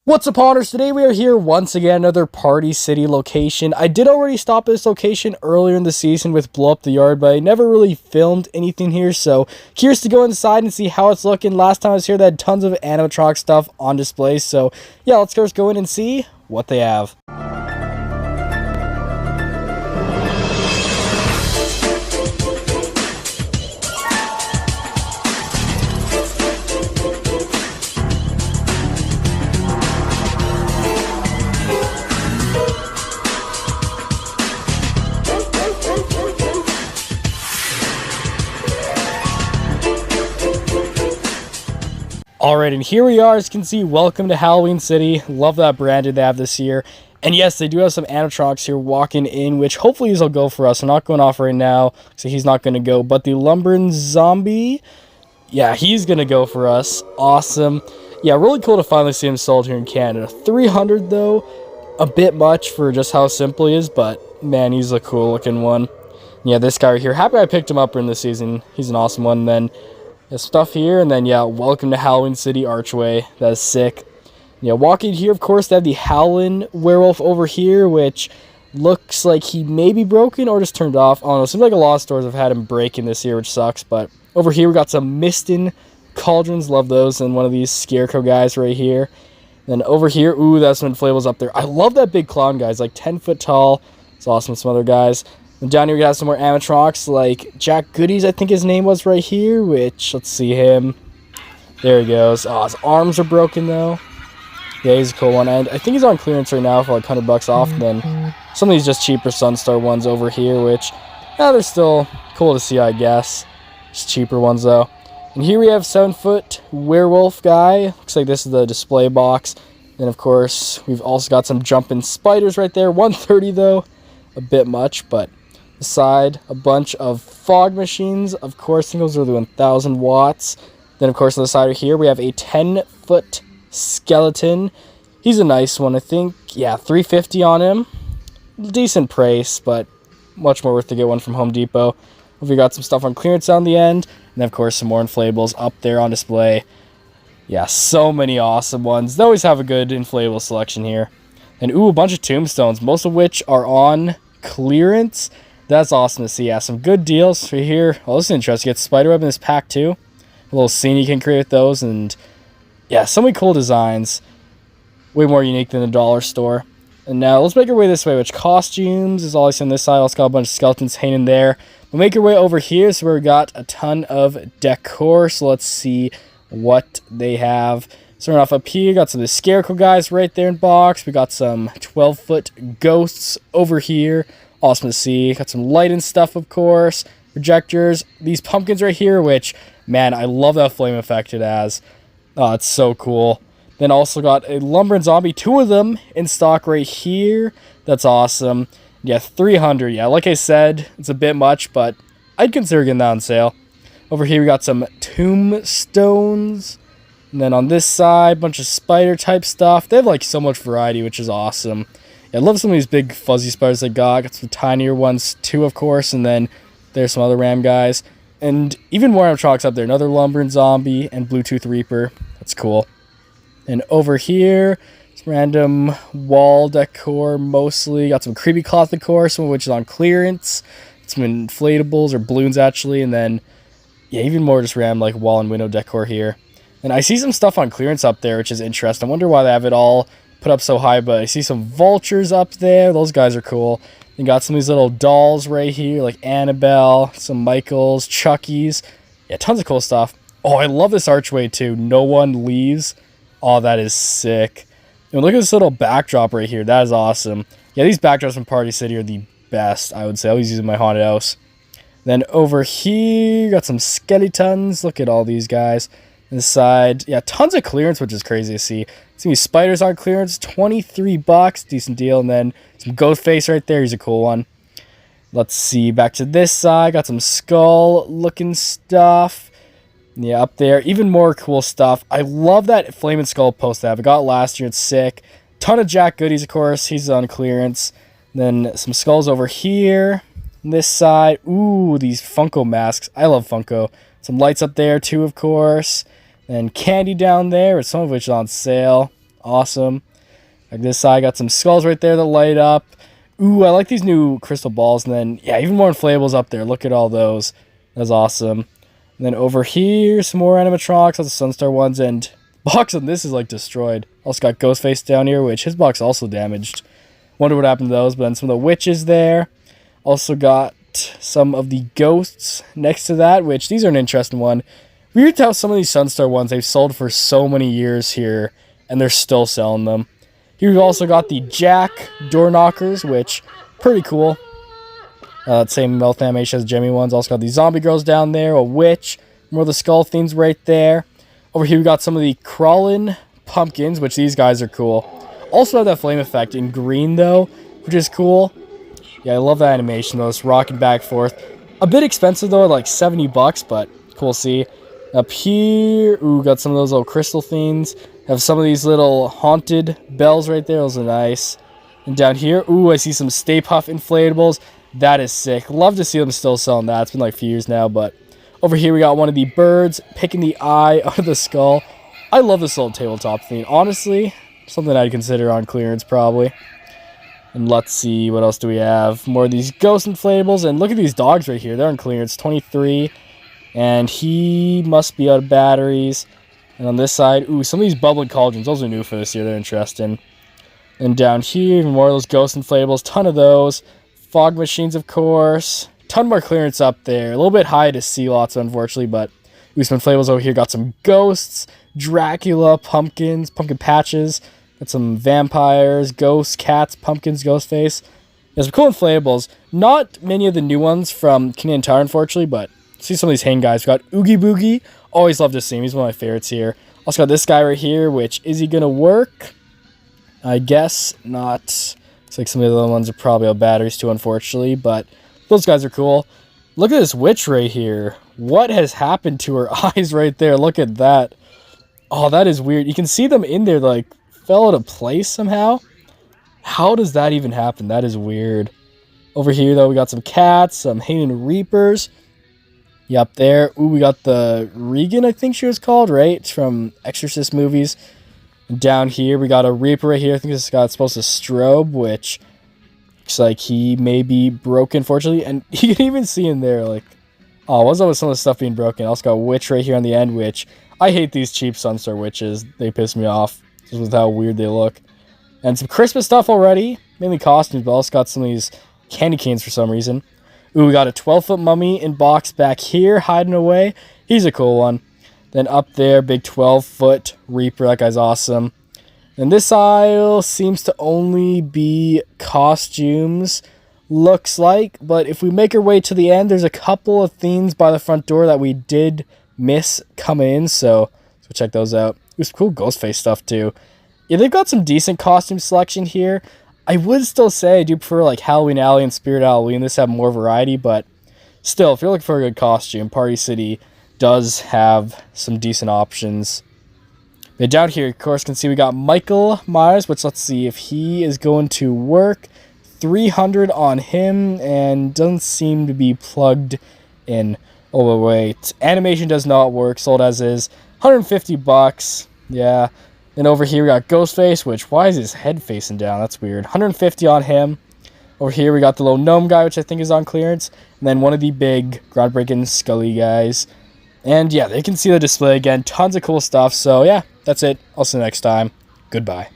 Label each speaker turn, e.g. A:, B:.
A: What's up, Honors? Today we are here once again, another Party City location. I did already stop at this location earlier in the season with Blow Up the Yard, but I never really filmed anything here, so curious to go inside and see how it's looking. Last time I was here, they had tons of animatronic stuff on display, so yeah, let's first go in and see what they have. Alright, and here we are. As you can see, welcome to Halloween City. Love that branded they have this year. And yes, they do have some animatronics here walking in, which hopefully these will go for us. I'm not going off right now, so he's not going to go. But the Lumbering Zombie, yeah, he's going to go for us. Awesome. Yeah, really cool to finally see him sold here in Canada. 300 though, a bit much for just how simple he is, but man, he's a cool looking one. Yeah, this guy right here, happy I picked him up in the season. He's an awesome one. And then stuff here, and then yeah, welcome to Howling City archway. That is sick. Yeah, walking here, of course, they have the Howling Warewolf over here, which looks like he may be broken or just turned off. I don't know, seems like a lot of stores have had him breaking this year, which sucks. But over here we got some Mistin cauldrons, love those, and one of these scarecrow guys right here. Then over here, ooh, that's some inflatables up there. I love that big clown guy. He's like 10 foot tall. It's awesome. Some other guys. And down here we have some more animatronics, like Jack Goodies, I think his name was right here, which, let's see him. There he goes. Oh, his arms are broken, though. Yeah, he's a cool one. And I think he's on clearance right now for like 100 bucks off. And then some of these just cheaper Sunstar ones over here, which, yeah, they're still cool to see, I guess. Just cheaper ones, though. And here we have 7-foot werewolf guy. Looks like this is the display box. Then, of course, we've also got some jumping spiders right there. 130, though. A bit much, but side, a bunch of fog machines. Of course, I think those are the 1000 watts. Then, of course, on the side right here, we have a 10-foot skeleton. He's a nice one, I think. Yeah, 350 on him. Decent price, but much more worth to get one from Home Depot. We got some stuff on clearance on the end. And, of course, some more inflatables up there on display. Yeah, so many awesome ones. They always have a good inflatable selection here. And, ooh, a bunch of tombstones, most of which are on clearance. That's awesome to see. Yeah, some good deals for here. Oh, this is interesting. Get spiderweb in this pack too. A little scene you can create with those, and yeah, so many cool designs. Way more unique than the dollar store. And now let's make our way this way, which costumes is all I see on this side. Also got a bunch of skeletons hanging there. We'll make our way over here, so we got a ton of decor. So let's see what they have. Starting off up here, got some of the scarecrow guys right there in box. We got some 12-foot ghosts over here. Awesome to see. Got some light and stuff, of course. Projectors. These pumpkins right here, which, man, I love that flame effect it has. Oh, it's so cool. Then also got a Lumbering Zombie, 2 of them in stock right here. That's awesome. Yeah, 300. Yeah, like I said, it's a bit much, but I'd consider getting that on sale. Over here, we got some tombstones. And then on this side, bunch of spider type stuff. They have like so much variety, which is awesome. Yeah, I love some of these big fuzzy spiders they got. Got some tinier ones too, of course. And then there's some other ram guys. And even more animatronics up there. Another Lumbering Zombie and Bluetooth Reaper. That's cool. And over here, some random wall decor mostly. Got some creepy cloth decor, some of which is on clearance. Some inflatables or balloons actually. And then, yeah, even more just random like wall and window decor here. And I see some stuff on clearance up there, which is interesting. I wonder why they have it all put up so high, but I see some vultures up there. Those guys are cool. You got some of these little dolls right here, like Annabelle, some Michaels, Chucky's. Yeah, tons of cool stuff. Oh, I love this archway too. No one leaves. Oh, that is sick. And look at this little backdrop right here. That is awesome. Yeah, these backdrops from Party City are the best, I would say. I always use them in my haunted house. Then over here, got some skeletons. Look at all these guys. Inside, yeah, tons of clearance, which is crazy to see. See these spiders on clearance, 23 bucks, decent deal. And then some ghost face right there. He's a cool one. Let's see, back to this side, got some skull looking stuff. Yeah, up there, even more cool stuff. I love that flaming skull post they have. I got it last year. It's sick. Ton of Jack Goodies, of course. He's on clearance. Then some skulls over here. On this side, ooh, these Funko masks. I love Funko. Some lights up there too, of course. And candy down there, some of which is on sale. Awesome. Like this side, got some skulls right there that light up. Ooh, I like these new crystal balls. And then, yeah, even more inflatables up there. Look at all those. That's awesome. And then over here, some more animatronics, lots of Sunstar ones, and box on this is like destroyed. Also got Ghostface down here, which his box also damaged. Wonder what happened to those, but then some of the witches there. Also got some of the ghosts next to that, which these are an interesting one. Weird how some of these Sunstar ones they've sold for so many years here, and they're still selling them. Here we've also got the Jack door knockers, which pretty cool. Same mouth animation as Jimmy ones. Also got the zombie girls down there, a witch, more of the skull themes right there. Over here we got some of the crawling pumpkins, which these guys are cool. Also have that flame effect in green though, which is cool. Yeah, I love that animation though, it's rocking back and forth. A bit expensive though, like $70, but cool to see. Up here, ooh, got some of those little crystal themes. Have some of these little haunted bells right there, those are nice. And down here, ooh, I see some Stay Puft inflatables. That is sick. Love to see them still selling that. It's been like a few years now, but over here we got one of the birds picking the eye out of the skull. I love this little tabletop theme. Honestly, something I'd consider on clearance probably. And let's see, what else do we have? More of these ghost inflatables. And look at these dogs right here. They're on clearance, 23. And he must be out of batteries. And on this side, ooh, some of these bubbling cauldrons. Those are new for this year. They're interesting. And down here, even more of those ghost inflatables. Ton of those. Fog machines, of course. Ton more clearance up there. A little bit high to see lots, unfortunately, but we some inflatables over here. Got some ghosts, Dracula, pumpkins, pumpkin patches. Got some vampires, ghosts, cats, pumpkins, Ghostface. There's some cool inflatables. Not many of the new ones from Canadian Tire, unfortunately, but see some of these hang guys. We got Oogie Boogie. Always love to see him. He's one of my favorites here. Also got this guy right here, which, is he going to work? I guess not. Looks like some of the other ones are probably out batteries too, unfortunately, but those guys are cool. Look at this witch right here. What has happened to her eyes right there? Look at that. Oh, that is weird. You can see them in there, like, fell out of place somehow. How does that even happen? That is weird. Over here, though, we got some cats, some Hidden Reapers. Yeah, up there. Ooh, we got the Regan, I think she was called, right? It's from Exorcist movies. And down here, we got a Reaper right here. I think this guy's supposed to strobe, which looks like he may be broken, fortunately. And you can even see in there, like, oh, what's up with some of the stuff being broken? Also got a witch right here on the end, which I hate these cheap Sunstar witches. They piss me off just with how weird they look. And some Christmas stuff already, mainly costumes, but also got some of these candy canes for some reason. Ooh, we got a 12-foot mummy in box back here, hiding away. He's a cool one. Then up there, big 12-foot Reaper. That guy's awesome. And this aisle seems to only be costumes, looks like. But if we make our way to the end, there's a couple of themes by the front door that we did miss coming in. So check those out. There's cool Ghostface stuff, too. Yeah, they've got some decent costume selection here. I would still say I do prefer like Halloween Alley and Spirit Halloween. This have more variety, but still, if you're looking for a good costume, Party City does have some decent options. But down here, of course, you can see we got Michael Myers, which let's see if he is going to work. 300 on him, and doesn't seem to be plugged in. Oh, wait. Animation does not work, sold as is. $150. Yeah. Then over here we got Ghostface, which, why is his head facing down? That's weird. 150 on him. Over here we got the little gnome guy, which I think is on clearance. And then one of the big groundbreaking Scully guys. And yeah, they can see the display again. Tons of cool stuff. So yeah, that's it. I'll see you next time. Goodbye.